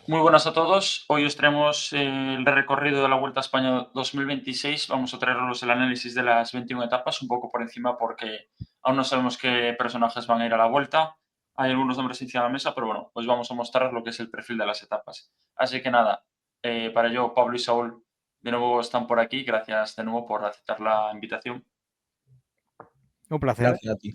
Muy buenas a todos. Hoy os traemos el recorrido de la Vuelta a España 2026. Vamos a traeros el análisis de las 21 etapas, un poco por encima porque aún no sabemos qué personajes van a ir a la Vuelta. Hay algunos nombres encima de la mesa, pero bueno, pues vamos a mostrar lo que es el perfil de las etapas. Así que nada, para ello Pablo y Saúl de nuevo están por aquí. Gracias de nuevo por aceptar la invitación. Un placer. Gracias a ti.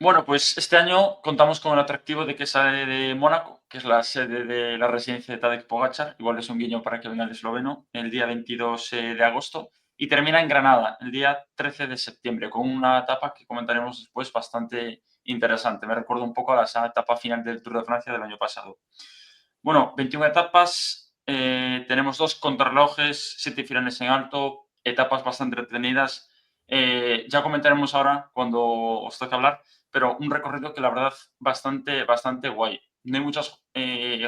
Bueno, pues este año contamos con el atractivo de que sale de Mónaco, que es la sede de la residencia de Tadej Pogačar, igual es un guiño para que venga el esloveno, el día 22 de agosto, y termina en Granada, el día 13 de septiembre, con una etapa que comentaremos después bastante interesante. Me recuerda un poco a la etapa final del Tour de Francia del año pasado. Bueno, 21 etapas, tenemos 2 contrarrelojes, 7 finales en alto, etapas bastante entretenidas. Ya comentaremos ahora cuando os toque hablar, pero un recorrido que la verdad bastante guay. No hay muchas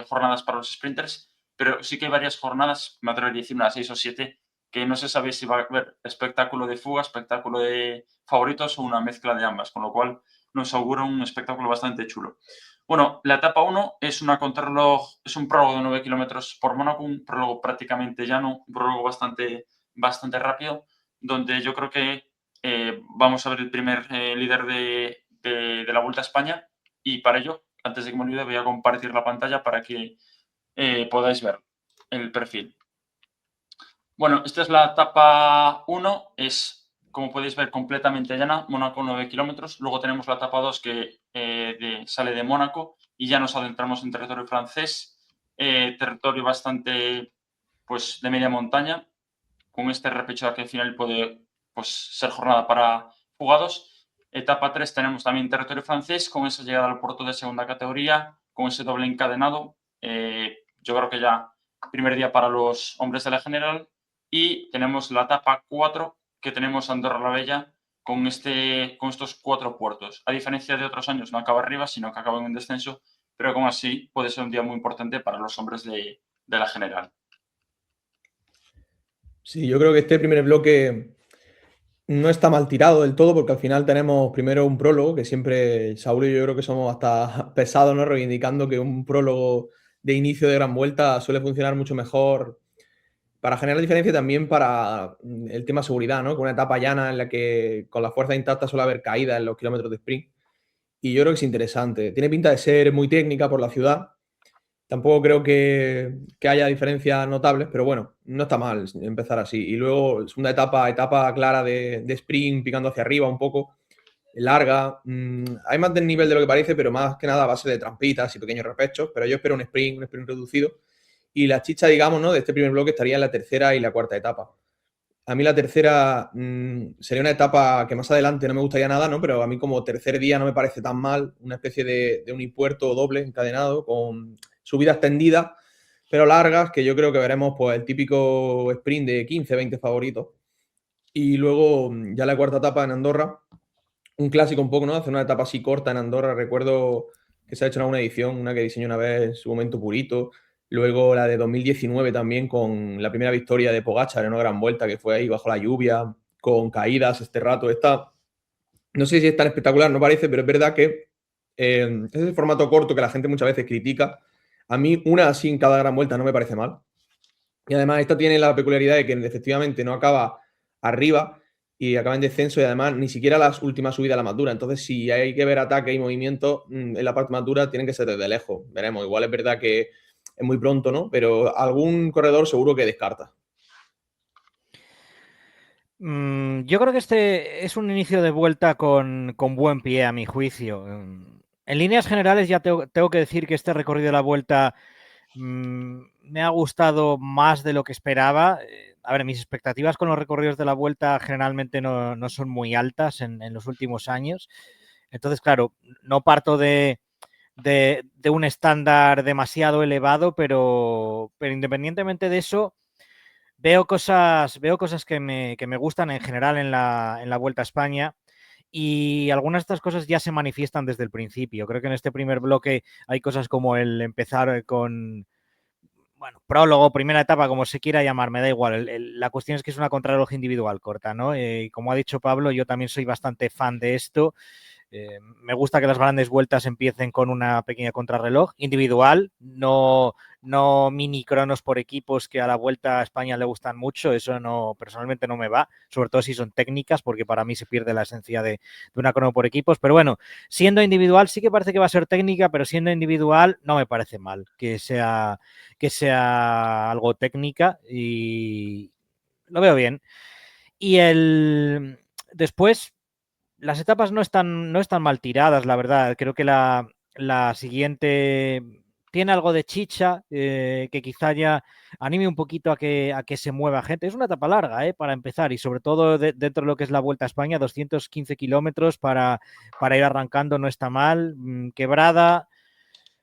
jornadas para los sprinters, pero sí que hay varias jornadas, me atrevería a decir unas 6 o 7, que no se sabe si va a haber espectáculo de fuga, espectáculo de favoritos o una mezcla de ambas, con lo cual nos augura un espectáculo bastante chulo. Bueno, la etapa 1 es una contrarreloj, es un prólogo de 9 kilómetros por Mónaco, un prólogo prácticamente llano, un prólogo bastante rápido, donde yo creo que vamos a ver el primer líder de la Vuelta a España, y para ello, antes de que me olvide, voy a compartir la pantalla para que podáis ver el perfil. Bueno, esta es la etapa 1, es, como podéis ver, completamente llana, Mónaco 9 kilómetros. Luego tenemos la etapa 2 que sale de Mónaco y ya nos adentramos en territorio francés, territorio bastante pues, de media montaña, con este repechaje que al final puede pues, ser jornada para jugados. Etapa 3 tenemos también territorio francés, con esa llegada al puerto de segunda categoría, con ese doble encadenado. Yo creo que ya primer día para los hombres de la general. Y tenemos la etapa 4, que tenemos Andorra la Vella, con estos 4 puertos. A diferencia de otros años, no acaba arriba, sino que acaba en un descenso, pero como así puede ser un día muy importante para los hombres de la general. Sí, yo creo que este primer bloque no está mal tirado del todo, porque al final tenemos primero un prólogo, que siempre Saúl y yo creo que somos hasta pesados, ¿no? Reivindicando que un prólogo de inicio de gran vuelta suele funcionar mucho mejor para generar diferencia, también para el tema seguridad, ¿no? Con una etapa llana en la que con la fuerza intacta suele haber caídas en los kilómetros de sprint. Y yo creo que es interesante. Tiene pinta de ser muy técnica por la ciudad. Tampoco creo que haya diferencias notables, pero bueno, no está mal empezar así. Y luego, segunda etapa clara de sprint, picando hacia arriba un poco, larga. Hay más del nivel de lo que parece, pero más que nada a base de trampitas y pequeños repechos. Pero yo espero un sprint reducido. Y la chicha, digamos, ¿no? De este primer bloque estaría en la tercera y la cuarta etapa. A mí la tercera sería una etapa que más adelante no me gustaría nada, ¿no? Pero a mí como tercer día no me parece tan mal, una especie de unipuerto doble encadenado con subidas extendidas, pero largas, que yo creo que veremos pues el típico sprint de 15, 20 favoritos. Y luego ya la cuarta etapa en Andorra, un clásico un poco, ¿no? Hacer una etapa así corta en Andorra, recuerdo que se ha hecho en alguna edición, una que diseñó una vez en su momento Purito. Luego la de 2019 también con la primera victoria de Pogačar en una gran vuelta que fue ahí bajo la lluvia, con caídas este rato. Esta, no sé si es tan espectacular, no parece, pero es verdad que es el formato corto que la gente muchas veces critica. A mí una así en cada gran vuelta no me parece mal. Y además esta tiene la peculiaridad de que efectivamente no acaba arriba y acaba en descenso, y además ni siquiera las últimas subidas la más dura. Entonces, si hay que ver ataque y movimiento en la parte más dura, tienen que ser desde lejos. Veremos. Igual es verdad que es muy pronto, ¿no? Pero algún corredor seguro que descarta. Yo creo que este es un inicio de vuelta con buen pie, a mi juicio. En líneas generales ya tengo que decir que este recorrido de la vuelta me ha gustado más de lo que esperaba. A ver, mis expectativas con los recorridos de la vuelta generalmente no son muy altas en los últimos años. Entonces, claro, no parto de un estándar demasiado elevado, pero independientemente de eso, veo cosas que me gustan en general en la Vuelta a España, y algunas de estas cosas ya se manifiestan desde el principio. Creo que en este primer bloque hay cosas como el empezar con, bueno, prólogo, primera etapa, como se quiera llamar, me da igual. La cuestión es que es una contrarreloj individual corta, ¿no? Como ha dicho Pablo, yo también soy bastante fan de esto. Me gusta que las grandes vueltas empiecen con una pequeña contrarreloj individual, no mini cronos por equipos, que a la Vuelta a España le gustan mucho. Eso no, personalmente no me va, sobre todo si son técnicas, porque para mí se pierde la esencia de una crono por equipos. Pero bueno, siendo individual sí que parece que va a ser técnica, pero siendo individual no me parece mal que sea algo técnica, y lo veo bien. Y después las etapas no están mal tiradas, la verdad. Creo que la siguiente tiene algo de chicha, que quizá ya anime un poquito a que se mueva gente. Es una etapa larga, para empezar, y sobre todo dentro de lo que es la Vuelta a España, 215 kilómetros para ir arrancando no está mal. Quebrada,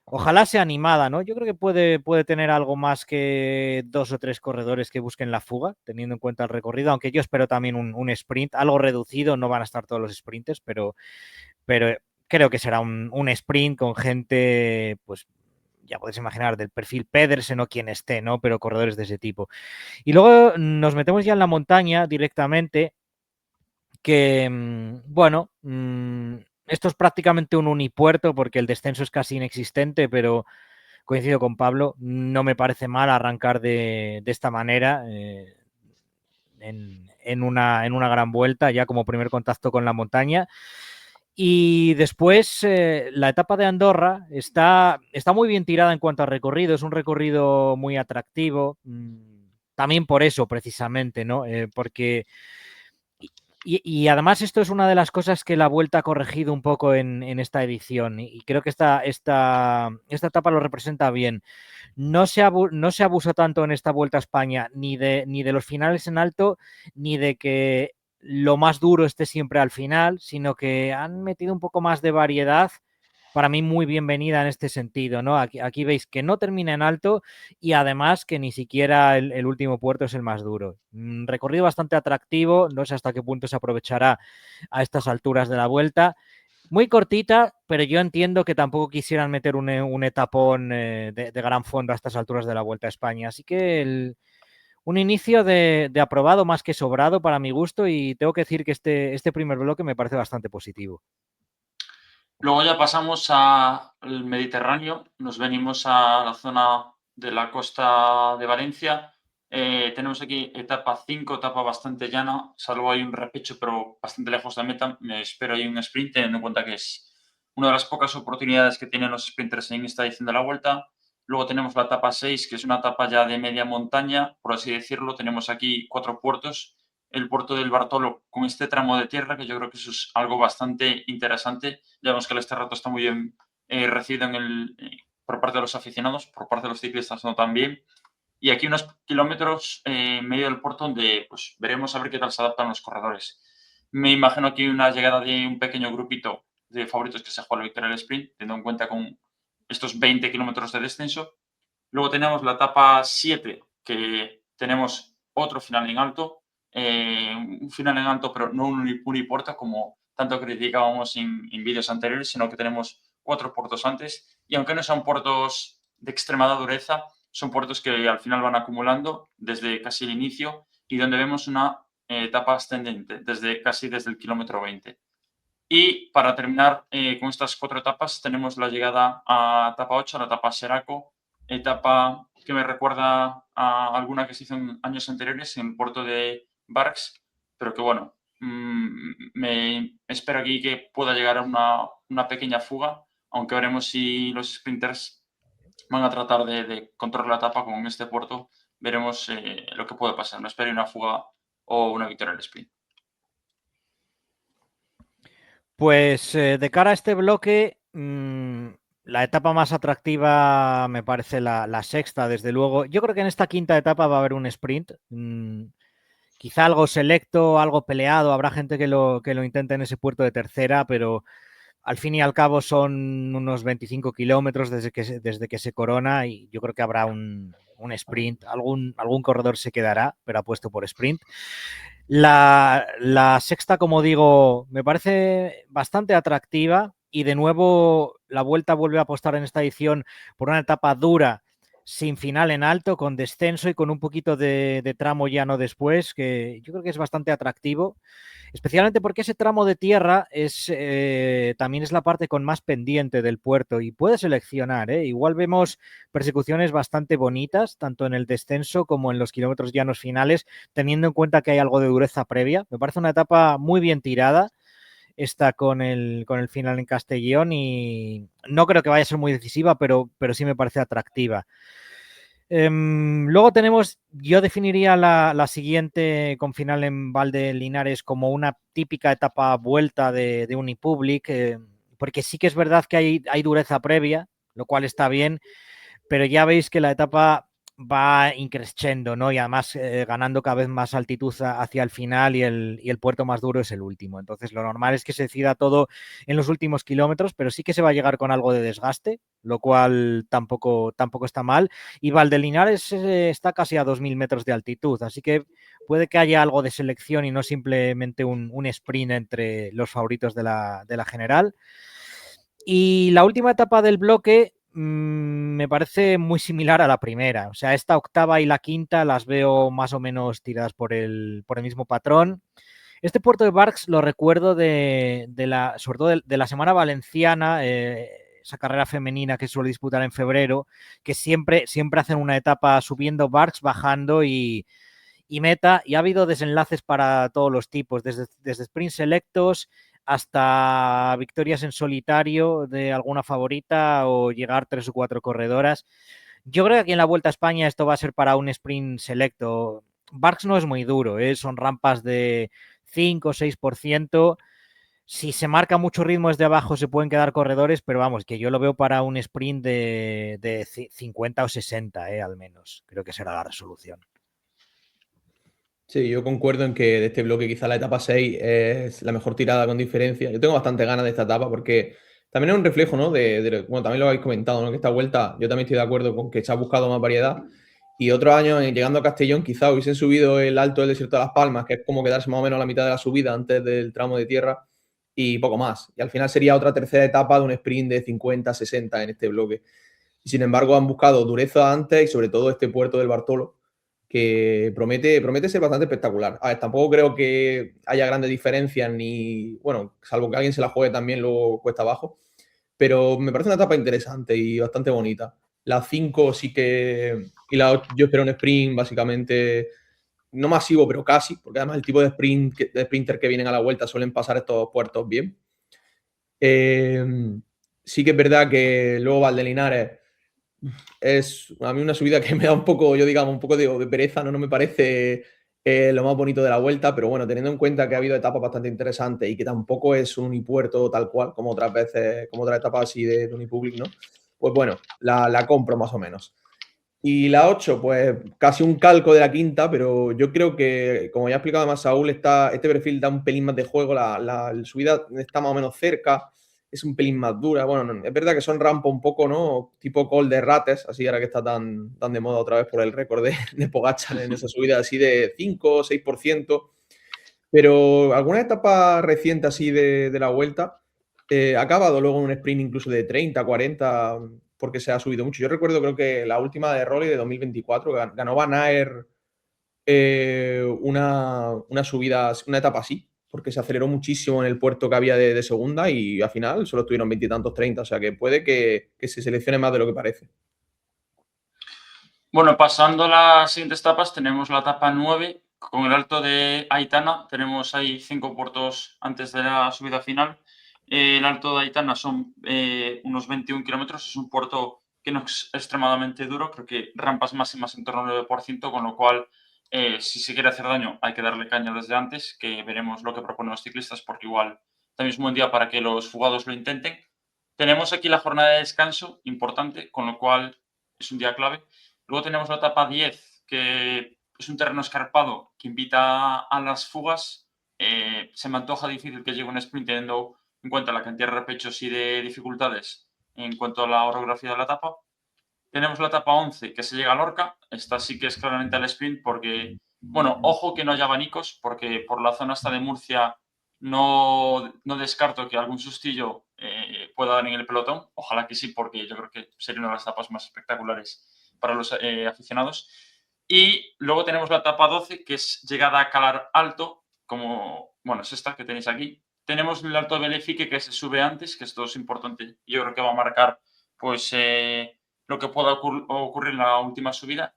ojalá sea animada, ¿no? Yo creo que puede tener algo más que 2 o 3 corredores que busquen la fuga, teniendo en cuenta el recorrido, aunque yo espero también un sprint, algo reducido. No van a estar todos los sprinters, pero creo que será un sprint con gente, pues ya podéis imaginar, del perfil Pedersen o quien esté, ¿no? Pero corredores de ese tipo. Y luego nos metemos ya en la montaña directamente, que, bueno, esto es prácticamente un unipuerto porque el descenso es casi inexistente, pero coincido con Pablo, no me parece mal arrancar de esta manera, en una gran vuelta, ya como primer contacto con la montaña. Y después, la etapa de Andorra está muy bien tirada en cuanto a recorrido, es un recorrido muy atractivo, también por eso precisamente, ¿no? Porque y además esto es una de las cosas que la Vuelta ha corregido un poco en esta edición, y creo que esta etapa lo representa bien. No se abusa tanto en esta Vuelta a España ni de los finales en alto, ni de que lo más duro esté siempre al final, sino que han metido un poco más de variedad, para mí muy bienvenida en este sentido, ¿no? Aquí veis que no termina en alto, y además que ni siquiera el último puerto es el más duro. Recorrido bastante atractivo, no sé hasta qué punto se aprovechará a estas alturas de la Vuelta. Muy cortita, pero yo entiendo que tampoco quisieran meter un etapón de gran fondo a estas alturas de la Vuelta a España. Así que un inicio de aprobado más que sobrado para mi gusto, y tengo que decir que este primer bloque me parece bastante positivo. Luego ya pasamos al Mediterráneo, nos venimos a la zona de la costa de Valencia. Tenemos aquí etapa 5, etapa bastante llana, salvo hay un repecho, pero bastante lejos de meta. Me espero ahí un sprint, teniendo en cuenta que es una de las pocas oportunidades que tienen los sprinters en esta edición de la Vuelta. Luego tenemos la etapa 6, que es una etapa ya de media montaña, por así decirlo. Tenemos aquí 4 puertos. El puerto del Bartolo con este tramo de tierra, que yo creo que eso es algo bastante interesante. Ya vemos que el Rato está muy bien recibido por parte de los aficionados, por parte de los ciclistas no tan bien. Y aquí unos kilómetros en medio del puerto donde pues, veremos a ver qué tal se adaptan los corredores. Me imagino aquí una llegada de un pequeño grupito de favoritos que se juega la victoria del sprint, teniendo en cuenta con estos 20 kilómetros de descenso. Luego tenemos la etapa 7, que tenemos otro final en alto, un final en alto, pero no un unipuerto como tanto criticábamos en vídeos anteriores, sino que tenemos 4 puertos antes, y aunque no son puertos de extremada dureza, son puertos que al final van acumulando desde casi el inicio, y donde vemos una etapa ascendente casi desde el kilómetro 20. Y para terminar con estas 4 etapas, tenemos la llegada a etapa 8, la etapa Seraco, etapa que me recuerda a alguna que se hizo en años anteriores en el puerto de Barx, pero que bueno, me espero aquí que pueda llegar a una pequeña fuga, aunque veremos si los sprinters van a tratar de controlar la etapa con este puerto. Veremos lo que puede pasar. No espero una fuga o una victoria en el sprint. Pues de cara a este bloque, la etapa más atractiva me parece la sexta, desde luego. Yo creo que en esta quinta etapa va a haber un sprint, quizá algo selecto, algo peleado. Habrá gente que lo intente en ese puerto de tercera, pero al fin y al cabo son unos 25 kilómetros desde que se corona, y yo creo que habrá un sprint. Algún corredor se quedará, pero apuesto por sprint. La sexta, como digo, me parece bastante atractiva, y de nuevo la Vuelta vuelve a apostar en esta edición por una etapa dura, sin final en alto, con descenso y con un poquito de tramo llano después, que yo creo que es bastante atractivo. Especialmente porque ese tramo de tierra también es la parte con más pendiente del puerto y puede seleccionar. Igual vemos persecuciones bastante bonitas, tanto en el descenso como en los kilómetros llanos finales, teniendo en cuenta que hay algo de dureza previa. Me parece una etapa muy bien tirada. Está con el final en Castellón y no creo que vaya a ser muy decisiva, pero sí me parece atractiva. Luego tenemos, yo definiría la siguiente con final en Valdelinares como una típica etapa vuelta de Unipublic, porque sí que es verdad que hay dureza previa, lo cual está bien, pero ya veis que la etapa va increciendo, ¿no? Y además ganando cada vez más altitud hacia el final y el puerto más duro es el último. Entonces lo normal es que se decida todo en los últimos kilómetros, pero sí que se va a llegar con algo de desgaste, lo cual tampoco está mal. Y Valdelinares está casi a 2.000 metros de altitud, así que puede que haya algo de selección y no simplemente un sprint entre los favoritos de la general. Y la última etapa del bloque me parece muy similar a la primera. O sea, esta octava y la quinta las veo más o menos tiradas por el mismo patrón. Este puerto de Barx lo recuerdo sobre todo de la Semana Valenciana, esa carrera femenina que suele disputar en febrero, que siempre hacen una etapa subiendo Barx, bajando y meta, y ha habido desenlaces para todos los tipos, desde sprints selectos hasta victorias en solitario de alguna favorita o llegar 3 o 4 corredoras. Yo creo que aquí en la Vuelta a España esto va a ser para un sprint selecto. Barks no es muy duro, son rampas de 5 o 6%. Si se marca mucho ritmo desde abajo se pueden quedar corredores, pero vamos, que yo lo veo para un sprint de 50 o 60, al menos. Creo que será la resolución. Sí, yo concuerdo en que de este bloque quizá la etapa 6 es la mejor tirada con diferencia. Yo tengo bastante ganas de esta etapa porque también es un reflejo, ¿no? Bueno, también lo habéis comentado, ¿no? Que esta vuelta yo también estoy de acuerdo con que se ha buscado más variedad. Y otros años, llegando a Castellón, quizá hubiesen subido el alto del desierto de Las Palmas, que es como quedarse más o menos a la mitad de la subida antes del tramo de tierra y poco más. Y al final sería otra tercera etapa de un sprint de 50-60 en este bloque. Y sin embargo, han buscado dureza antes y sobre todo este puerto del Bartolo, que promete ser bastante espectacular. A ver, tampoco creo que haya grandes diferencias ni, bueno, salvo que alguien se la juegue también luego cuesta abajo, pero me parece una etapa interesante y bastante bonita. La 5 sí que, y la 8, yo espero un sprint básicamente, no masivo, pero casi, porque además el tipo de sprinter que vienen a la vuelta suelen pasar estos puertos bien. Sí que es verdad que luego Valdelinares es a mí una subida que me da un poco, yo digamos, un poco de pereza, no me parece lo más bonito de la vuelta, pero bueno, teniendo en cuenta que ha habido etapas bastante interesantes y que tampoco es un unipuerto tal cual, como otras veces, como otras etapas así de Unipublic, ¿no? Pues bueno, la compro más o menos. Y la 8 pues casi un calco de la quinta, pero yo creo que, como ya ha explicado más Saúl, este perfil da un pelín más de juego, la subida está más o menos cerca, es un pelín más dura. Bueno, es verdad que son rampas un poco, ¿no? Tipo call de Rates, así ahora que está tan de moda otra vez por el récord de Pogacar en esa subida así de 5 o 6%. Pero alguna etapa reciente así de la vuelta ha acabado luego en un sprint incluso de 30, 40, porque se ha subido mucho. Yo recuerdo, creo que la última de Rolly de 2024 ganó Van Aert una subida, una etapa así, porque se aceleró muchísimo en el puerto que había de segunda y al final solo estuvieron 20 y tantos, 30. O sea que puede que se seleccione más de lo que parece. Bueno, pasando a las siguientes etapas, tenemos la etapa 9 con el Alto de Aitana. Tenemos ahí 5 puertos antes de la subida final. El Alto de Aitana son unos 21 kilómetros. Es un puerto que no es extremadamente duro. Creo que rampas máximas en torno al 9%, con lo cual, si se quiere hacer daño, hay que darle caña desde antes, que veremos lo que proponen los ciclistas, porque igual también es un buen día para que los fugados lo intenten. Tenemos aquí la jornada de descanso importante, con lo cual es un día clave. Luego tenemos la etapa 10, que es un terreno escarpado que invita a las fugas. Se me antoja difícil que llegue un sprint teniendo en cuenta la cantidad de repechos y de dificultades en cuanto a la orografía de la etapa. Tenemos la etapa 11, que se llega a Lorca. Esta sí que es claramente al sprint porque, bueno, ojo que no haya abanicos, porque por la zona hasta de Murcia no descarto que algún sustillo pueda dar en el pelotón. Ojalá que sí, porque yo creo que sería una de las etapas más espectaculares para los aficionados. Y luego tenemos la etapa 12, que es llegada a Calar Alto, como, bueno, es esta que tenéis aquí. Tenemos el Alto de Belefique, que se sube antes, que esto es importante. Yo creo que va a marcar pues lo que pueda ocurrir en la última subida.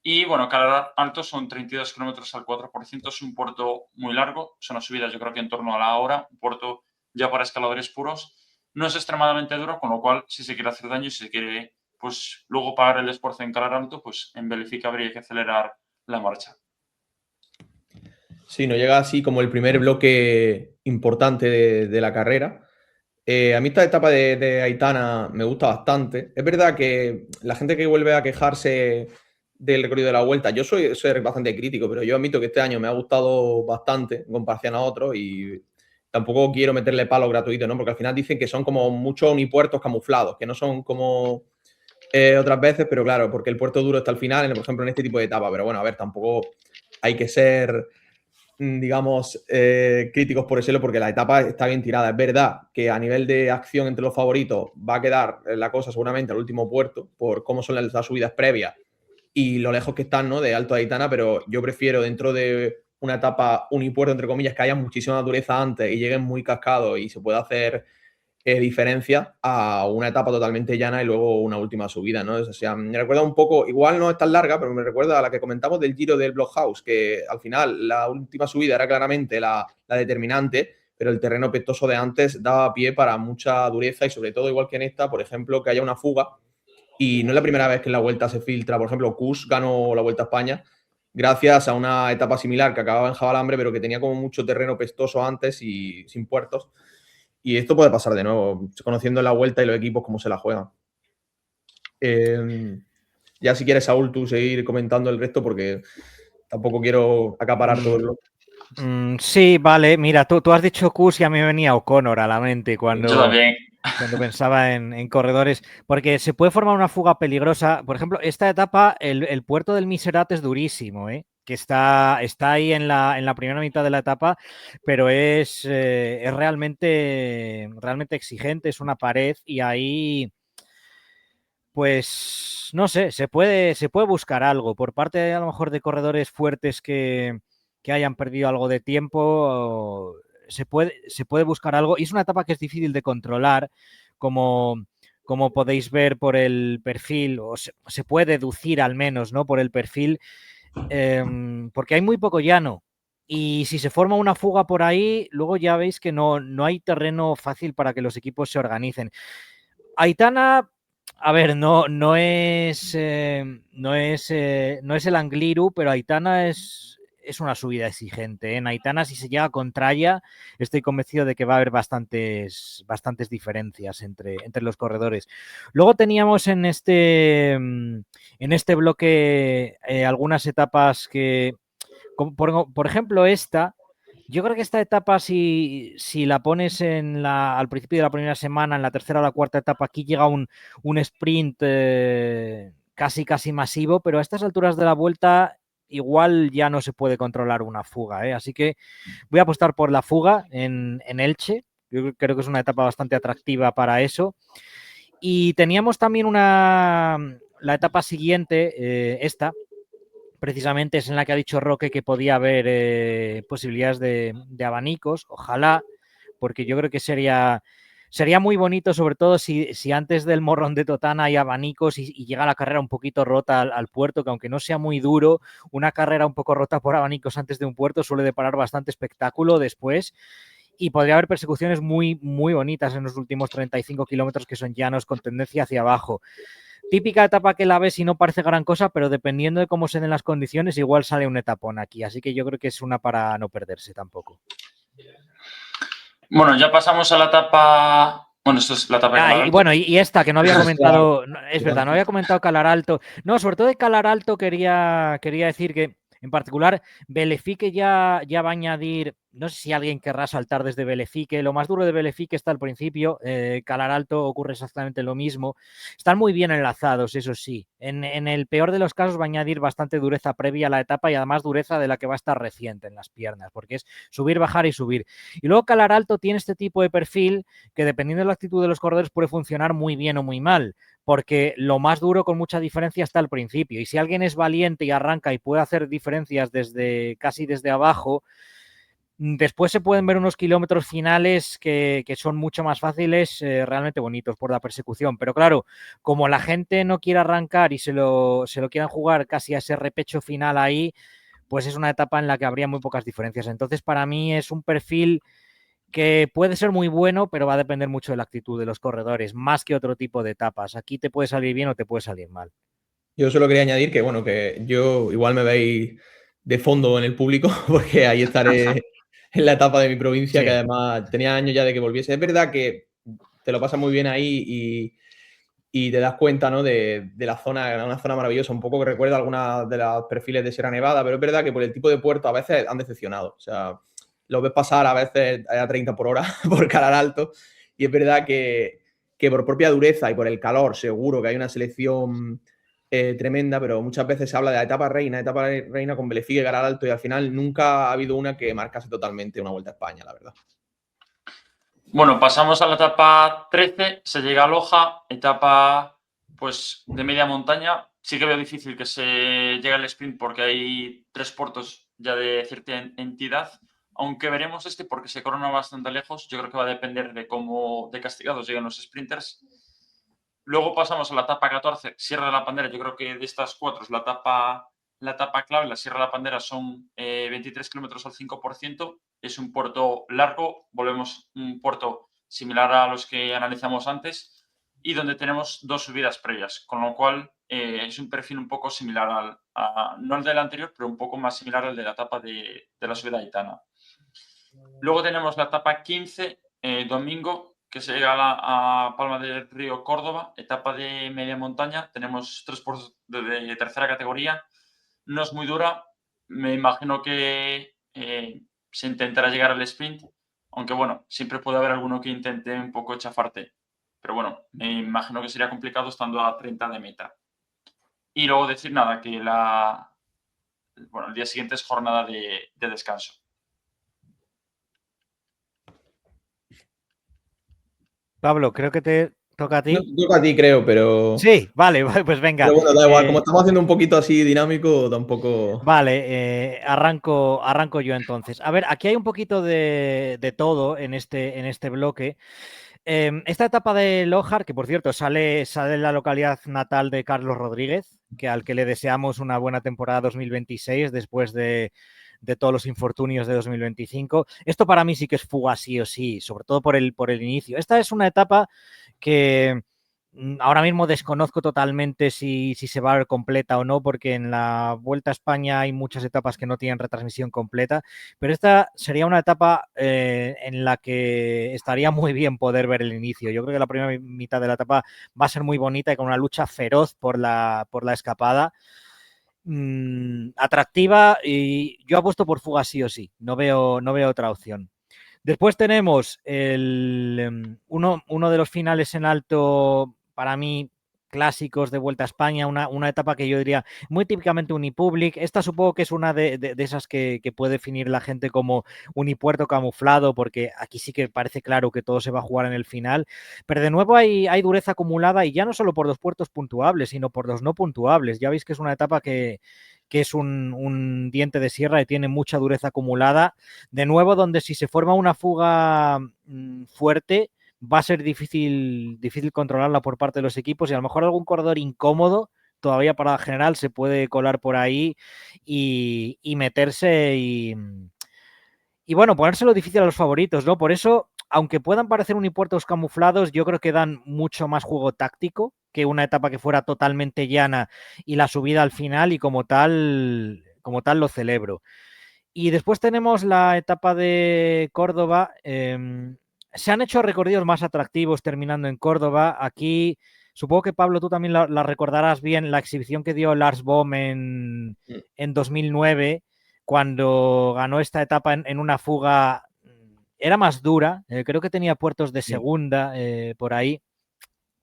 Y bueno, Calar Alto son 32 kilómetros al 4%, es un puerto muy largo, son las subidas yo creo que en torno a la hora, un puerto ya para escaladores puros. No es extremadamente duro, con lo cual si se quiere hacer daño y si se quiere pues luego pagar el esfuerzo en Calar Alto, pues en Belefique habría que acelerar la marcha. Sí, nos llega así como el primer bloque importante de la carrera. A mí esta etapa de Aitana me gusta bastante. Es verdad que la gente que vuelve a quejarse del recorrido de la Vuelta, yo soy bastante crítico, pero yo admito que este año me ha gustado bastante en comparación a otros y tampoco quiero meterle palo gratuito, ¿no? Porque al final dicen que son como muchos unipuertos camuflados, que no son como otras veces, pero claro, porque el puerto duro está al final, por ejemplo, en este tipo de etapa. Pero bueno, a ver, tampoco hay que ser, digamos, críticos por ese, porque la etapa está bien tirada. Es verdad que a nivel de acción entre los favoritos va a quedar la cosa seguramente al último puerto, por cómo son las subidas previas y lo lejos que están, ¿no?, de Alto de Aitana, pero yo prefiero dentro de una etapa unipuerto, entre comillas, que haya muchísima dureza antes y lleguen muy cascados y se pueda hacer diferencia a una etapa totalmente llana y luego una última subida, ¿no? O sea, me recuerda un poco, igual no es tan larga, pero me recuerda a la que comentamos del Giro del Blockhouse, que al final la última subida era claramente la determinante, pero el terreno pestoso de antes daba pie para mucha dureza y sobre todo, igual que en esta, por ejemplo, que haya una fuga. Y no es la primera vez que en la Vuelta se filtra. Por ejemplo, Kuss ganó la Vuelta a España gracias a una etapa similar que acababa en Jabalambre, pero que tenía como mucho terreno pestoso antes y sin puertos. Y esto puede pasar de nuevo, conociendo la Vuelta y los equipos cómo se la juegan. Ya si quieres, Saúl, tú seguir comentando el resto porque tampoco quiero acaparar todo el bloque. Sí, vale. Mira, tú has dicho Kuss y a mí me venía O'Connor a la mente Yo también. cuando pensaba en corredores, porque se puede formar una fuga peligrosa. Por ejemplo, esta etapa, el puerto del Miserat es durísimo, que está ahí en la primera mitad de la etapa, pero es realmente exigente, es una pared y ahí, pues, no sé, se puede buscar algo por parte a lo mejor de corredores fuertes que hayan perdido algo de tiempo. Se puede buscar algo y es una etapa que es difícil de controlar, como podéis ver por el perfil, o se puede deducir al menos, ¿no?, por el perfil, porque hay muy poco llano y si se forma una fuga por ahí, luego ya veis que no hay terreno fácil para que los equipos se organicen. Aitana, a ver, no es el Angliru, pero Aitana es una subida exigente. En Aitana, si se llega con tralla, estoy convencido de que va a haber bastantes diferencias entre los corredores. Luego teníamos en este bloque algunas etapas que, por ejemplo, esta. Yo creo que esta etapa, si la pones al principio de la primera semana, en la tercera o la cuarta etapa, aquí llega un sprint casi masivo, pero a estas alturas de la Vuelta igual ya no se puede controlar una fuga, Así que voy a apostar por la fuga en Elche. Yo creo que es una etapa bastante atractiva para eso. Y teníamos también la etapa siguiente, esta, precisamente es en la que ha dicho Roque que podía haber posibilidades de abanicos, ojalá, porque yo creo que sería muy bonito, sobre todo si antes del morrón de Totana hay abanicos y llega la carrera un poquito rota al puerto, que aunque no sea muy duro, una carrera un poco rota por abanicos antes de un puerto suele deparar bastante espectáculo después. Y podría haber persecuciones muy, muy bonitas en los últimos 35 kilómetros que son llanos con tendencia hacia abajo. Típica etapa que la ves y no parece gran cosa, pero dependiendo de cómo se den las condiciones, igual sale un etapón aquí. Así que yo creo que es una para no perderse tampoco. Bueno, ya pasamos a la etapa. Bueno, esto es la etapa de Calar Alto. Y bueno, y esta que no había comentado, es verdad, no había comentado Calar Alto. No, sobre todo de Calar Alto quería decir que, en particular, Belefique ya va a añadir, no sé si alguien querrá saltar desde Belefique, lo más duro de Belefique está al principio, Calar Alto ocurre exactamente lo mismo, están muy bien enlazados, eso sí, en el peor de los casos va a añadir bastante dureza previa a la etapa y además dureza de la que va a estar reciente en las piernas, porque es subir, bajar y subir. Y luego Calar Alto tiene este tipo de perfil que dependiendo de la actitud de los corredores puede funcionar muy bien o muy mal. porque lo más duro con mucha diferencia está al principio. Y si alguien es valiente y arranca y puede hacer diferencias casi desde abajo, después se pueden ver unos kilómetros finales que son mucho más fáciles, realmente bonitos por la persecución. Pero claro, como la gente no quiere arrancar y se lo quieran jugar casi a ese repecho final ahí, pues es una etapa en la que habría muy pocas diferencias. Entonces, para mí es un perfil que puede ser muy bueno, pero va a depender mucho de la actitud de los corredores, más que otro tipo de etapas. Aquí te puede salir bien o te puede salir mal. Yo solo quería añadir que, bueno, que yo igual me veis de fondo en el público, porque ahí estaré en la etapa de mi provincia, Sí. que además tenía años ya de que volviese. Es verdad que te lo pasas muy bien ahí y te das cuenta, ¿no? De la zona, una zona maravillosa, un poco que recuerda algunas de los perfiles de Sierra Nevada, pero es verdad que por el tipo de puerto a veces han decepcionado. O sea, lo ves pasar a veces a 30 por hora por Calar Alto, y es verdad que por propia dureza y por el calor, seguro que hay una selección tremenda, pero muchas veces se habla de la etapa reina con Belefigue y Calar Alto, y al final nunca ha habido una que marcase totalmente una Vuelta a España, la verdad. Bueno, pasamos a la etapa 13, se llega a Loja, etapa pues de media montaña. Sí que veo difícil que se llegue al sprint porque hay 3 puertos ya de cierta entidad, aunque veremos porque se corona bastante lejos. Yo creo que va a depender de cómo de castigados lleguen los sprinters. Luego pasamos a la etapa 14, Sierra de la Pandera. Yo creo que de estas 4 es la etapa clave. La Sierra de la Pandera son 23 kilómetros al 5%. Es un puerto largo. Volvemos un puerto similar a los que analizamos antes y donde tenemos 2 subidas previas, con lo cual es un perfil un poco similar no al del anterior, pero un poco más similar al de la etapa de la subida aitana. Luego tenemos la etapa 15, domingo, que se llega a Palma del Río, Córdoba, etapa de media montaña. Tenemos 3 puertos de tercera categoría. No es muy dura. Me imagino que se intentará llegar al sprint, aunque bueno, siempre puede haber alguno que intente un poco chafarte. Pero bueno, me imagino que sería complicado estando a 30 de meta. Y luego decir nada, que el día siguiente es jornada de descanso. Pablo, creo que te toca a ti. No, toca a ti, creo, pero. Sí, vale, pues venga. Pero bueno, da igual. Como estamos haciendo un poquito así dinámico, tampoco. Vale, arranco yo entonces. A ver, aquí hay un poquito de todo en este bloque. Esta etapa de Lojar, que por cierto sale en la localidad natal de Carlos Rodríguez, al que le deseamos una buena temporada 2026 después de todos los infortunios de 2025. Esto para mí sí que es fuga sí o sí, sobre todo por el inicio. Esta es una etapa que ahora mismo desconozco totalmente si se va a ver completa o no, porque en la Vuelta a España hay muchas etapas que no tienen retransmisión completa, pero esta sería una etapa en la que estaría muy bien poder ver el inicio. Yo creo que la primera mitad de la etapa va a ser muy bonita y con una lucha feroz por la escapada. Atractiva, y yo apuesto por fuga sí o sí, no veo otra opción. Después tenemos uno de los finales en alto, para mí, clásicos de Vuelta a España, una etapa que yo diría muy típicamente Unipublic. Esta supongo que es una de esas que puede definir la gente como unipuerto camuflado, porque aquí sí que parece claro que todo se va a jugar en el final. Pero de nuevo hay dureza acumulada, y ya no solo por los puertos puntuables, sino por los no puntuables. Ya veis que es una etapa que es un diente de sierra y tiene mucha dureza acumulada. De nuevo, donde si se forma una fuga fuerte, va a ser difícil controlarla por parte de los equipos, y a lo mejor algún corredor incómodo todavía para la general se puede colar por ahí y meterse y bueno, ponérselo difícil a los favoritos, ¿no? Por eso, aunque puedan parecer unipuertos camuflados, yo creo que dan mucho más juego táctico que una etapa que fuera totalmente llana y la subida al final, y como tal lo celebro. Y después tenemos la etapa de Córdoba. Se han hecho recorridos más atractivos terminando en Córdoba. Aquí, supongo que Pablo, tú también la recordarás bien, la exhibición que dio Lars Bohm en 2009, cuando ganó esta etapa en una fuga. Era más dura, creo que tenía puertos de segunda por ahí.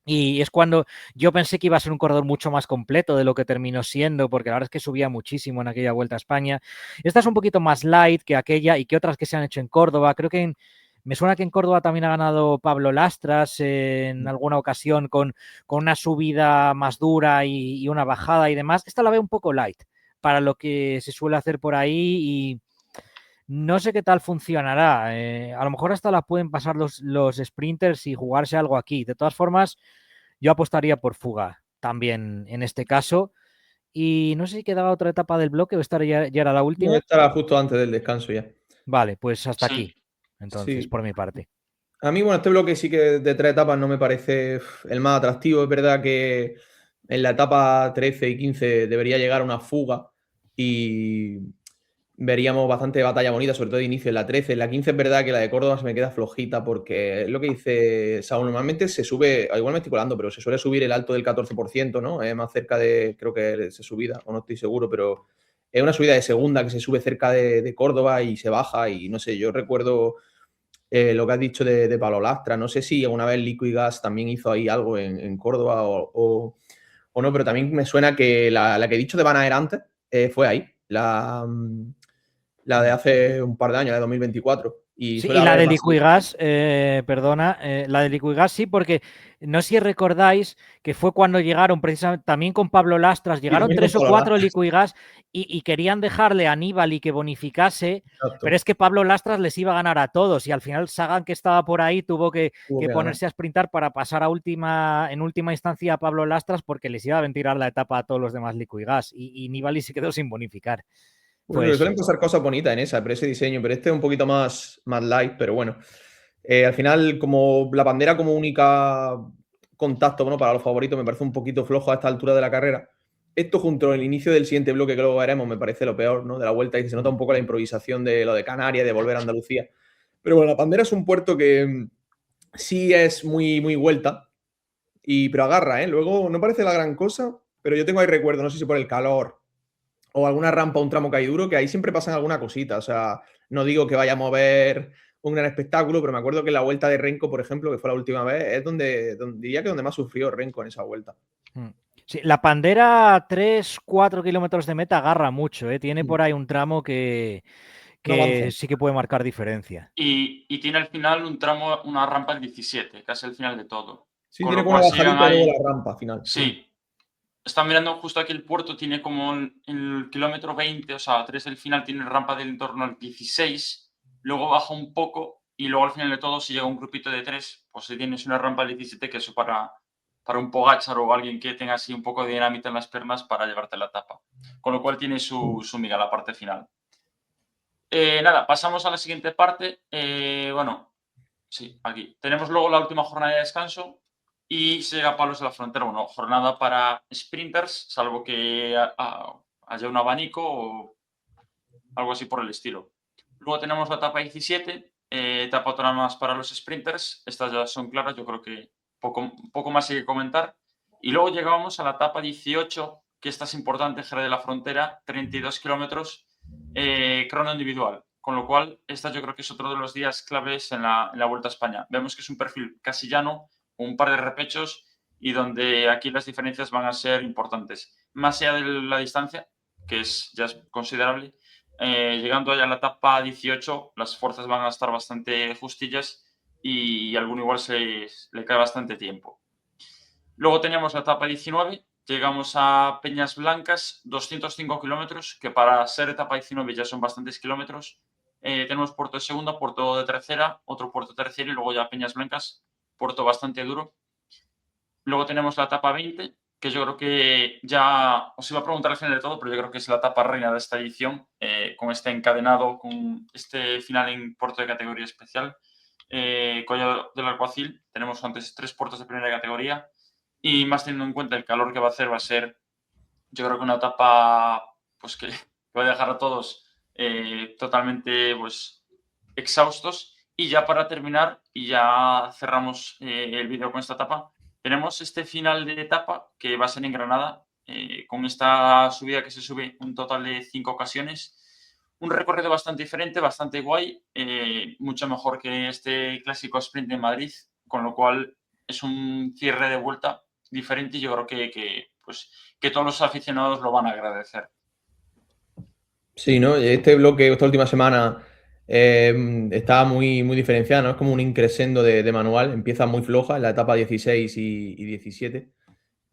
Y es cuando yo pensé que iba a ser un corredor mucho más completo de lo que terminó siendo, porque la verdad es que subía muchísimo en aquella Vuelta a España. Esta es un poquito más light que aquella y que otras que se han hecho en Córdoba. Creo que Me suena que en Córdoba también ha ganado Pablo Lastras en alguna ocasión con una subida más dura y una bajada y demás. Esta la veo un poco light para lo que se suele hacer por ahí y no sé qué tal funcionará. A lo mejor hasta la pueden pasar los sprinters y jugarse algo aquí. De todas formas, yo apostaría por Fuga también en este caso. Y no sé si quedaba otra etapa del bloque o esta ya era la No, última. estará justo antes del descanso ya. Vale, pues hasta aquí. Sí, Entonces, Sí. por mi parte. A mí, bueno, este bloque sí que de 3 etapas no me parece el más atractivo. Es verdad que en la etapa 13 y 15 debería llegar una fuga y veríamos bastante batalla bonita, sobre todo de inicio en la 13. En la 15 es verdad que la de Córdoba se me queda flojita porque es lo que dice Saúl. Normalmente se sube, igual me estoy colando, pero se suele subir el alto del 14%, ¿no? Es más cerca de, creo que es subida, o no estoy seguro, pero es una subida de segunda que se sube cerca de Córdoba y se baja. Y no sé, yo recuerdo lo que has dicho de Pablo Lastra. No sé si alguna vez Liquid Gas también hizo ahí algo en Córdoba o no, pero también me suena que la que he dicho de Van Aert antes fue ahí. La de hace un par de años, la de 2024. Y Sí, suele y la haber de más. Liquigas, perdona, la de Liquigas sí, porque no sé si recordáis que fue cuando llegaron precisamente también con Pablo Lastras, Y llegaron también con 3 o Pablo 4 Lastra. Liquigas y querían dejarle a Aníbal y que bonificase, pero Exacto. es que Pablo Lastras les iba a ganar a todos y al final Sagan, que estaba por ahí, tuvo que Tuvo que ganar. ponerse a sprintar para pasar en última instancia a Pablo Lastras porque les iba a ventilar la etapa a todos los demás Liquigas y Nibali se quedó sin bonificar. Fue Bueno, le eso. suelen pasar cosas bonitas en esa, pero ese diseño, pero este es un poquito más light, pero bueno. Al final, como la bandera como única contacto, bueno, para los favoritos me parece un poquito flojo a esta altura de la carrera. Esto junto al inicio del siguiente bloque que luego veremos me parece lo peor, ¿no? De la vuelta y que se nota un poco la improvisación de lo de Canarias, de volver a Andalucía. Pero bueno, la bandera es un puerto que sí es muy vuelta, pero agarra, ¿eh? Luego no parece la gran cosa, pero yo tengo ahí recuerdo, no sé si por el calor o alguna rampa, un tramo que hay duro, que ahí siempre pasan alguna cosita. O sea, no digo que vayamos a ver un gran espectáculo, pero me acuerdo que en la vuelta de Renko, por ejemplo, que fue la última vez, es donde diría que donde más sufrió Renko en esa vuelta. Sí, la Pandera 3-4 kilómetros de meta agarra mucho, ¿eh? Tiene por ahí un tramo que No avanza. sí que puede marcar diferencia. y tiene al final un tramo, una rampa el 17, casi al final de todo. Sí, Con tiene lo como cual, una si llegan bajadita y luego ahí, la rampa final. sí, están mirando justo aquí el puerto, tiene como el kilómetro 20, o sea, 3 el final, tiene rampa del entorno al 16, luego baja un poco y luego al final de todo, si llega un grupito de 3, pues si tienes una rampa al 17, que eso para un Pogačar o alguien que tenga así un poco de dinamita en las piernas para llevarte la etapa. Con lo cual tiene su miga la parte final. Nada, pasamos a la siguiente parte. Bueno, sí, aquí. Tenemos luego la última jornada de descanso y se llega a Palos de la Frontera. Bueno, jornada para sprinters, salvo que haya un abanico o algo así por el estilo. Luego tenemos la etapa 17, etapa otra más para los sprinters. Estas ya son claras, yo creo que poco más hay que comentar. Y luego llegamos a la etapa 18, que esta es importante, Jerez de la Frontera, 32 kilómetros, crono individual. Con lo cual, esta yo creo que es otro de los días claves en la Vuelta a España. Vemos que es un perfil casi llano, un par de repechos y donde aquí las diferencias van a ser importantes. Más allá de la distancia, que ya es considerable, llegando allá a la etapa 18, las fuerzas van a estar bastante justillas y alguno igual le cae bastante tiempo. Luego teníamos la etapa 19, llegamos a Peñas Blancas, 205 kilómetros, que para ser etapa 19 ya son bastantes kilómetros. Tenemos puerto de segunda, puerto de tercera, otro puerto tercero y luego ya Peñas Blancas, puerto bastante duro. Luego tenemos la etapa 20, que yo creo que ya os iba a preguntar al final de todo, pero yo creo que es la etapa reina de esta edición, con este encadenado, con este final en puerto de categoría especial. Collado del Alguacil, tenemos antes 3 puertos de primera categoría y más teniendo en cuenta el calor que va a hacer, va a ser, yo creo que una etapa pues que va a dejar a todos totalmente pues exhaustos. Y ya para terminar, y ya cerramos el vídeo con esta etapa, tenemos este final de etapa que va a ser en Granada, con esta subida que se sube un total de 5 ocasiones. Un recorrido bastante diferente, bastante guay, mucho mejor que este clásico sprint de Madrid, con lo cual es un cierre de vuelta diferente y yo creo que todos los aficionados lo van a agradecer. Sí, ¿no? Este bloque, esta última semana, Está muy, muy diferenciada, ¿no? Es como un increscendo de manual, empieza muy floja en la etapa 16 y 17,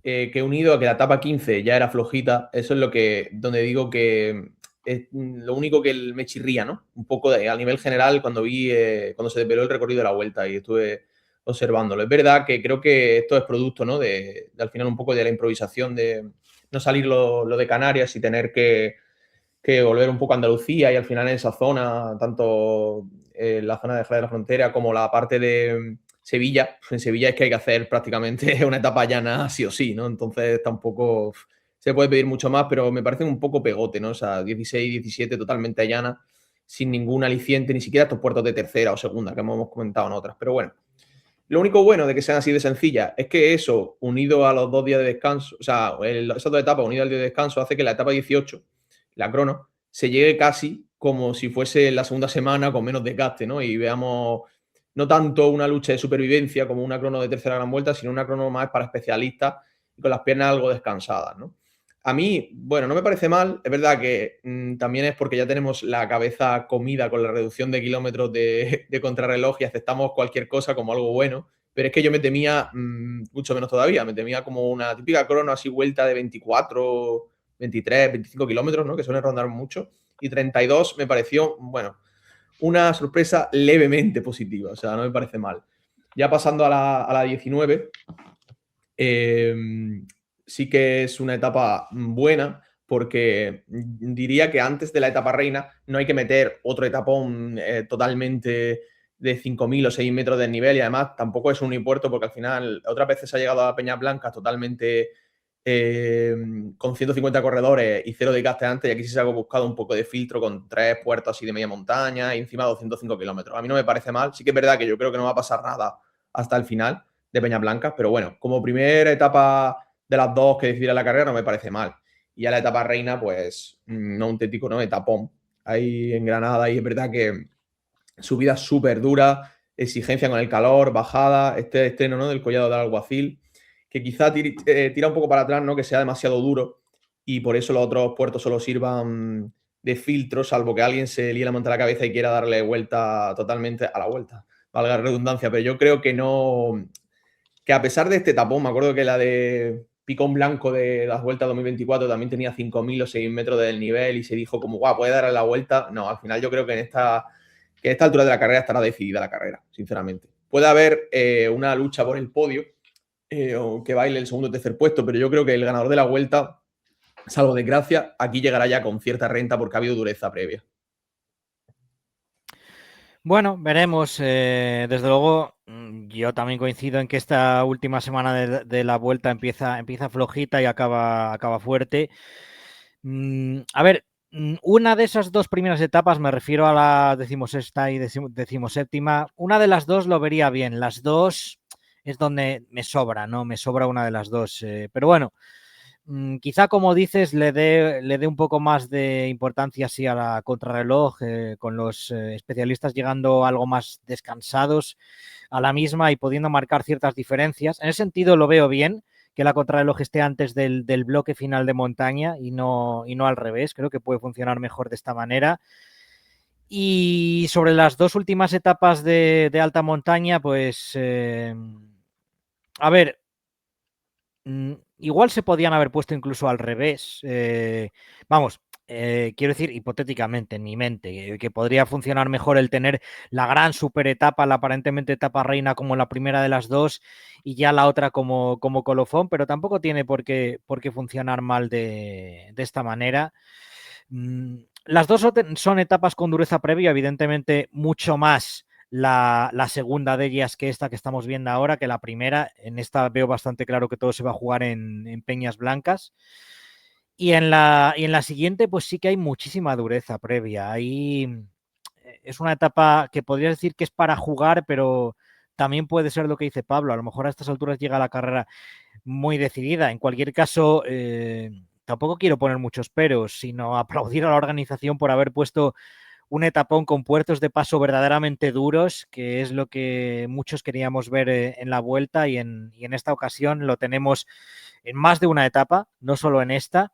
que unido a que la etapa 15 ya era flojita, eso es donde digo que es lo único que me chirría, ¿no? Un poco a nivel general cuando se desveló el recorrido de la Vuelta y estuve observándolo. Es verdad que creo que esto es producto, ¿no? De al final un poco de la improvisación, de no salir lo de Canarias y tener que volver un poco a Andalucía, y al final en esa zona, tanto la zona de Jerez de la Frontera como la parte de Sevilla, en Sevilla es que hay que hacer prácticamente una etapa llana sí o sí, ¿no? Entonces tampoco se puede pedir mucho más, pero me parece un poco pegote, ¿no? O sea, 16, 17 totalmente llana, sin ningún aliciente, ni siquiera estos puertos de tercera o segunda que hemos comentado en otras. Pero bueno, lo único bueno de que sean así de sencillas es que eso, unido a los 2 días de descanso, o sea, esas 2 etapas unidas al día de descanso, hace que la etapa 18, la crono, se llegue casi como si fuese la segunda semana con menos desgaste, ¿no? Y veamos no tanto una lucha de supervivencia como una crono de tercera gran vuelta, sino una crono más para especialistas y con las piernas algo descansadas, ¿no? A mí, bueno, no me parece mal. Es verdad que también es porque ya tenemos la cabeza comida con la reducción de kilómetros de contrarreloj y aceptamos cualquier cosa como algo bueno. Pero es que yo me temía mucho menos todavía. Me temía como una típica crono así vuelta de 24, 23, 25 kilómetros, ¿no? Que suelen rondar mucho. Y 32 me pareció, bueno, una sorpresa levemente positiva. O sea, no me parece mal. Ya pasando a la 19, sí que es una etapa buena, porque diría que antes de la etapa reina no hay que meter otro etapón totalmente de 5.000 o 6 metros de nivel, y además tampoco es un unipuerto, porque al final otras veces ha llegado a Peñas Blancas totalmente con 150 corredores y cero desgaste antes, y aquí sí se ha buscado un poco de filtro con 3 puertos así de media montaña y encima 205 kilómetros. A mí no me parece mal. Sí que es verdad que yo creo que no va a pasar nada hasta el final de Peñas Blancas, pero bueno, como primera etapa de las dos que decidirá la carrera no me parece mal. Y ya la etapa reina, pues no un tético, ¿no? Etapón ahí en Granada, y es verdad que subida súper dura, exigencia con el calor, bajada, este estreno, ¿no? Del Collado del Alguacil, que quizá tira un poco para atrás, ¿no? Que sea demasiado duro y por eso los otros puertos solo sirvan de filtro, salvo que alguien se líe la manta a la cabeza y quiera darle vuelta totalmente a la vuelta, valga la redundancia. Pero yo creo que no, que a pesar de este tapón, me acuerdo que la de Picón Blanco de las vueltas 2024 también tenía 5.000 o 6.000 metros del nivel y se dijo como, guau, puede darle la vuelta. No, al final yo creo que a esta altura de la carrera estará decidida la carrera, sinceramente. Puede haber una lucha por el podio, o que baile el segundo o tercer puesto, pero yo creo que el ganador de la vuelta, salvo desgracia, aquí llegará ya con cierta renta porque ha habido dureza previa. Bueno, veremos. Desde luego, yo también coincido en que esta última semana de la vuelta empieza flojita y acaba fuerte. A ver, una de esas dos primeras etapas, me refiero a la 16ª y 17ª, una de las dos lo vería bien. Las dos es donde me sobra, ¿no? Me sobra una de las dos. Pero bueno, quizá, como dices, le dé un poco más de importancia así a la contrarreloj, con los especialistas llegando algo más descansados a la misma y pudiendo marcar ciertas diferencias. En ese sentido lo veo bien, que la contrarreloj esté antes del bloque final de montaña y no al revés. Creo que puede funcionar mejor de esta manera. Y sobre las dos últimas etapas de alta montaña, pues a ver, igual se podían haber puesto incluso al revés. Vamos, quiero decir, hipotéticamente, en mi mente, que podría funcionar mejor el tener la gran super etapa, la aparentemente etapa reina, como la primera de las dos, y ya la otra como colofón, pero tampoco tiene por qué funcionar mal de esta manera. Las dos son etapas con dureza previa, evidentemente mucho más la segunda de ellas que esta que estamos viendo ahora, que la primera. En esta veo bastante claro que todo se va a jugar en Peñas Blancas. Y en la siguiente, pues sí que hay muchísima dureza previa. Ahí es una etapa que podrías decir que es para jugar, pero también puede ser lo que dice Pablo. A lo mejor a estas alturas llega la carrera muy decidida. En cualquier caso, tampoco quiero poner muchos peros, sino aplaudir a la organización por haber puesto un etapón con puertos de paso verdaderamente duros, que es lo que muchos queríamos ver en la vuelta, y en esta ocasión lo tenemos en más de una etapa, no solo en esta.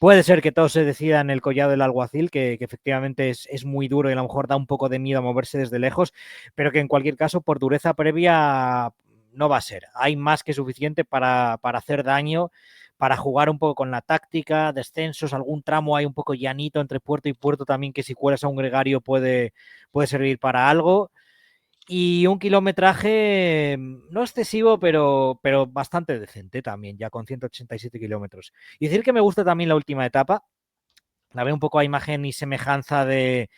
Puede ser que todo se decida en el collado del Alguacil, que efectivamente es muy duro y a lo mejor da un poco de miedo a moverse desde lejos, pero que en cualquier caso por dureza previa no va a ser. Hay más que suficiente para hacer daño, para jugar un poco con la táctica, descensos, algún tramo hay un poco llanito entre puerto y puerto también, que si cuelas a un gregario puede servir para algo. Y un kilometraje no excesivo, pero bastante decente también, ya con 187 kilómetros. Y decir que me gusta también la última etapa, la veo un poco a imagen y semejanza de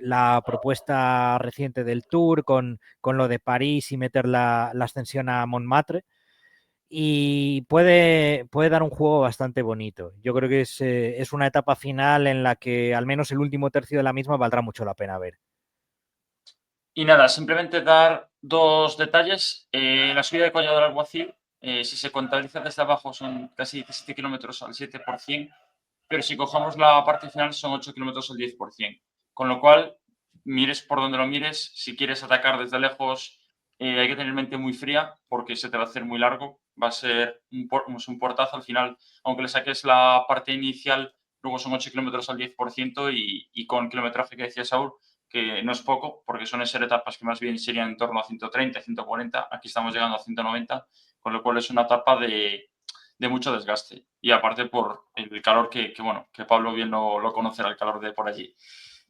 la propuesta reciente del Tour, con lo de París y meter la ascensión a Montmartre. Y puede dar un juego bastante bonito. Yo creo que es una etapa final en la que al menos el último tercio de la misma valdrá mucho la pena ver. Y nada, simplemente dar 2 detalles. La subida de Collado del Alguacil, si se contabiliza desde abajo, son casi 17 kilómetros al 7%, pero si cogemos la parte final son 8 kilómetros al 10%. Con lo cual, mires por donde lo mires, si quieres atacar desde lejos, hay que tener mente muy fría porque se te va a hacer muy largo. Va a ser un portazo al final. Aunque le saques la parte inicial, luego son 8 kilómetros al 10% y con kilometraje que decía Saúl, que no es poco, porque suelen ser etapas que más bien serían en torno a 130, 140. Aquí estamos llegando a 190, con lo cual es una etapa de mucho desgaste. Y aparte por el calor que Pablo bien lo conocerá, el calor de por allí.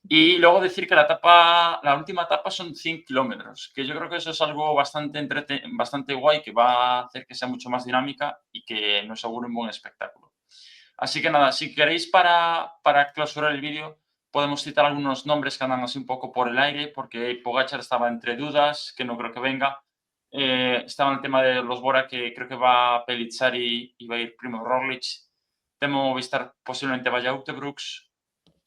Y luego decir que la última etapa son 100 kilómetros, que yo creo que eso es algo bastante guay, que va a hacer que sea mucho más dinámica y que nos asegure un buen espectáculo. Así que nada, si queréis para clausurar el vídeo, podemos citar algunos nombres que andan así un poco por el aire, porque Pogačar estaba entre dudas, que no creo que venga. Estaba el tema de los Bora, que creo que va Pellizzari y va a ir Primo Roglic. Temo Movistar posiblemente vaya a Utebrooks.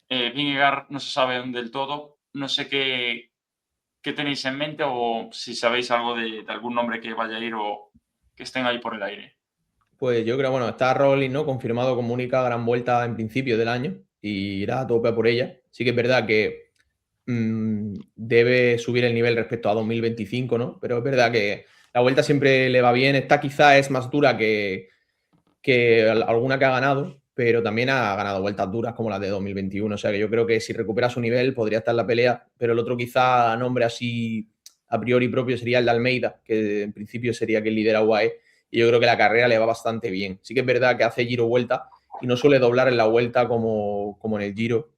Vingegaard no se sabe aún del todo. No sé qué tenéis en mente o si sabéis algo de algún nombre que vaya a ir o que estén ahí por el aire. Pues yo creo, bueno, está Roglic, ¿no? Confirmado como única gran vuelta en principio del año y irá a tope por ella. Sí que es verdad que debe subir el nivel respecto a 2025, ¿no? Pero es verdad que la vuelta siempre le va bien. Esta quizá es más dura que alguna que ha ganado, pero también ha ganado vueltas duras como las de 2021. O sea que yo creo que si recupera su nivel podría estar en la pelea, pero el otro quizá nombre así a priori propio sería el de Almeida, que en principio sería quien lidera UAE, y yo creo que la carrera le va bastante bien. Sí que es verdad que hace giro-vuelta y no suele doblar en la vuelta como en el Giro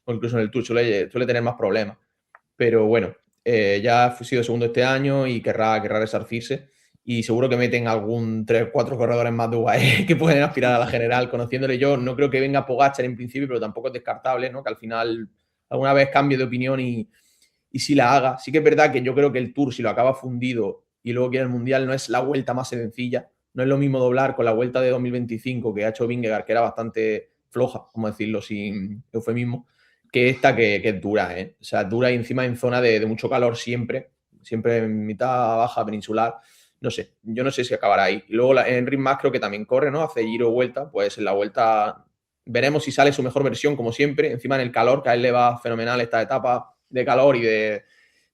o incluso en el Tour, suele tener más problemas. Pero bueno, ya ha sido segundo este año y querrá resarcirse. Y seguro que meten algún 3 o 4 corredores más de UAE que pueden aspirar a la general. Conociéndole yo, no creo que venga Pogačar en principio, pero tampoco es descartable, ¿no? Que al final alguna vez cambie de opinión y si la haga. Sí que es verdad que yo creo que el Tour, si lo acaba fundido y luego quiere el Mundial, no es la vuelta más sencilla. No es lo mismo doblar con la vuelta de 2025 que ha hecho Vingegaard, que era bastante floja, como decirlo sin eufemismo, que esta que es dura, ¿eh? O sea, dura y encima en zona de mucho calor siempre en mitad baja peninsular. No sé, yo no sé si acabará ahí. Y luego Enric Mas creo que también corre, ¿no? Hace giro vuelta, pues en la vuelta veremos si sale su mejor versión, como siempre. Encima en el calor, que a él le va fenomenal esta etapa de calor y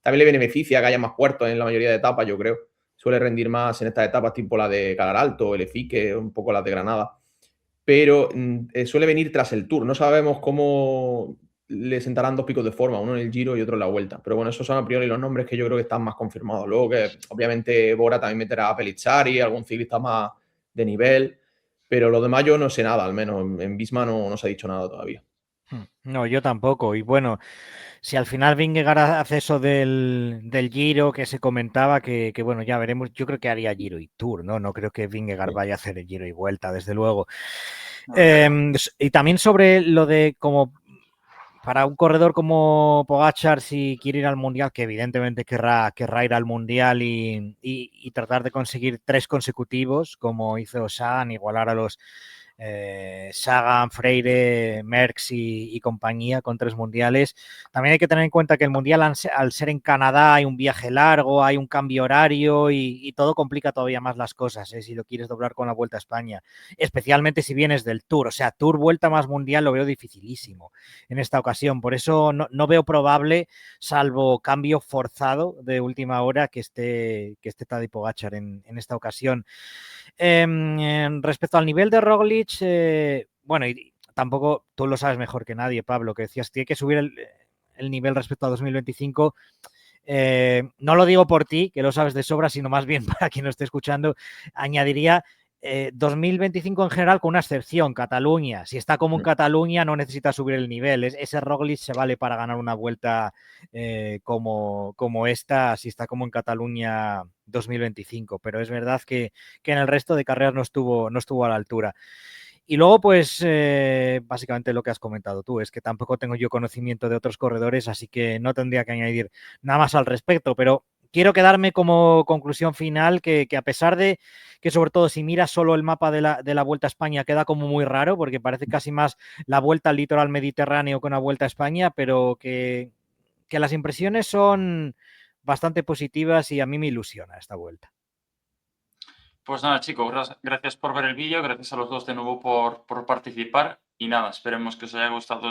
también le beneficia que haya más puertos en la mayoría de etapas, yo creo. Suele rendir más en estas etapas tipo la de Calaralto, el Efique, un poco las de Granada. Pero suele venir tras el Tour. No sabemos cómo le sentarán dos picos de forma, uno en el Giro y otro en la Vuelta. Pero bueno, esos son a priori los nombres que yo creo que están más confirmados. Luego que obviamente Bora también meterá a Pellizzari, algún ciclista más de nivel. Pero lo demás yo no sé nada, al menos en Visma no se ha dicho nada todavía. No, yo tampoco. Y bueno, si al final Vingegaard hace eso del Giro que se comentaba, que bueno, ya veremos, yo creo que haría Giro y Tour, ¿no? No creo que Vingegaard vaya a hacer el Giro y Vuelta, desde luego. Y también sobre lo de como para un corredor como Pogačar, si quiere ir al Mundial, que evidentemente querrá ir al Mundial y tratar de conseguir 3 consecutivos, como hizo Sagan, igualar a los Sagan, Freire, Merckx y compañía con 3 mundiales. También hay que tener en cuenta que el mundial, al ser en Canadá, hay un viaje largo, hay un cambio horario y todo complica todavía más las cosas, si lo quieres doblar con la Vuelta a España, especialmente si vienes del Tour. O sea, Tour, Vuelta más Mundial lo veo dificilísimo en esta ocasión. Por eso no veo probable, salvo cambio forzado de última hora, que esté Tadej Pogačar en esta ocasión. Respecto al nivel de Roglic, bueno, y tampoco tú lo sabes mejor que nadie, Pablo, que decías, tiene que subir el nivel respecto a 2025. No lo digo por ti, que lo sabes de sobra, sino más bien para quien lo esté escuchando, añadiría 2025 en general con una excepción, Cataluña. Si está como en Cataluña no necesita subir el nivel. Ese Roglic se vale para ganar una vuelta como esta, si está como en Cataluña 2025. Pero es verdad que en el resto de carreras no estuvo a la altura. Y luego, pues, básicamente lo que has comentado tú, es que tampoco tengo yo conocimiento de otros corredores, así que no tendría que añadir nada más al respecto, pero quiero quedarme como conclusión final que a pesar de que, sobre todo, si miras solo el mapa de la Vuelta a España, queda como muy raro, porque parece casi más la Vuelta al litoral mediterráneo que una Vuelta a España, pero que las impresiones son bastante positivas y a mí me ilusiona esta vuelta. Pues nada, chicos, gracias por ver el vídeo, gracias a los dos de nuevo por participar y nada, esperemos que os haya gustado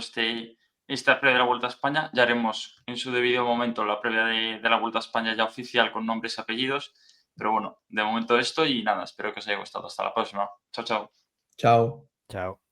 esta previa de la Vuelta a España. Ya haremos en su debido momento la previa de la Vuelta a España ya oficial con nombres y apellidos, pero bueno, de momento esto y nada, espero que os haya gustado. Hasta la próxima. Chao, chao. Chao. Chao.